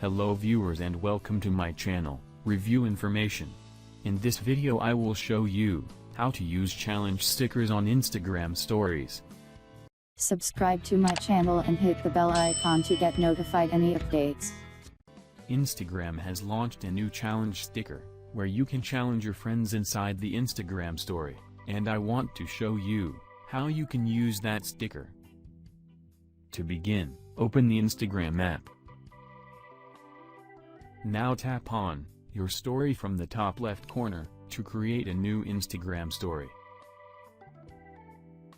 Hello viewers and welcome to my channel, Review Information. In this video I will show you how to use challenge stickers on Instagram stories. Subscribe to my channel and hit the bell icon to get notified any updates. Instagram has launched a new challenge sticker, where you can challenge your friends inside the Instagram story, and I want to show you how you can use that sticker. To begin, open the Instagram app. Now tap on your story from the top left corner to create a new Instagram story.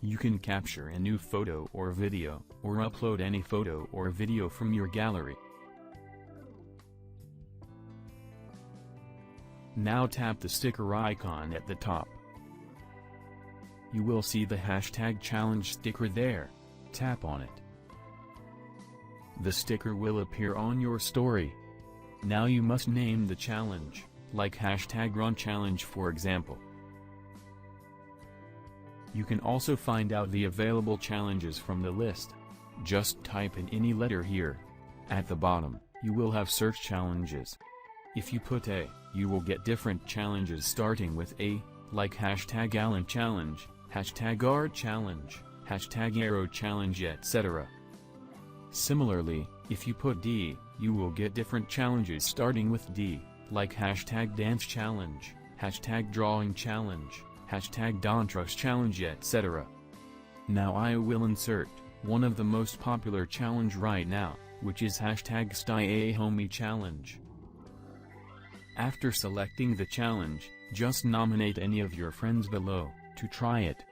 You can capture a new photo or video, or upload any photo or video from your gallery. Now tap the sticker icon at the top. You will see the hashtag challenge sticker there. Tap on it. The sticker will appear on your story. Now you must name the challenge, like hashtag run challenge for example. You can also find out the available challenges from the list. Just type in any letter here. At the bottom, you will have search challenges. If you put A, you will get different challenges starting with A, like hashtag Allen challenge, hashtag art challenge, hashtag arrow challenge, etc. Similarly, if you put D, you will get different challenges starting with D, like hashtag dance challenge, hashtag drawing challenge, hashtag don't trust challenge, etc. Now I will insert one of the most popular challenge right now, which is hashtag stay a homie challenge. After selecting the challenge, just nominate any of your friends below to try it.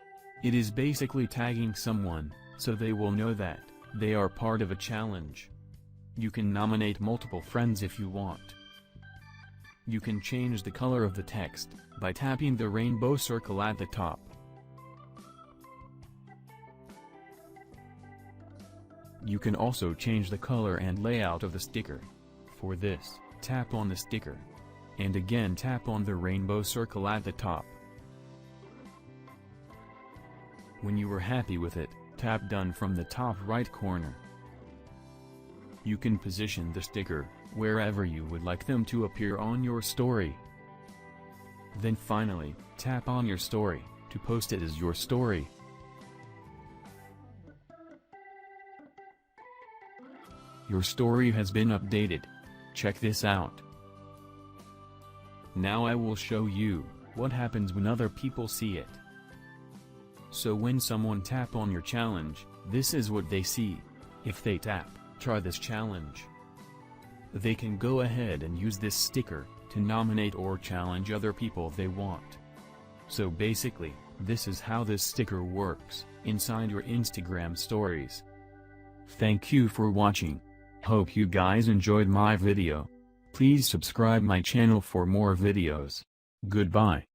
It is basically tagging someone, so they will know that they are part of a challenge. You can nominate multiple friends if you want. You can change the color of the text by tapping the rainbow circle at the top. You can also change the color and layout of the sticker. For this, tap on the sticker. And again tap on the rainbow circle at the top. When you are happy with it, tap Done from the top right corner. You can position the sticker wherever you would like them to appear on your story. Then finally, tap on your story to post it as your story. Your story has been updated. Check this out. Now I will show you what happens when other people see it. So when someone tap on your challenge, this is what they see. If they tap, try this challenge, they can go ahead and use this sticker to nominate or challenge other people they want. So basically, this is how this sticker works inside your Instagram stories. Thank you for watching. Hope you guys enjoyed my video. Please subscribe my channel for more videos. Goodbye.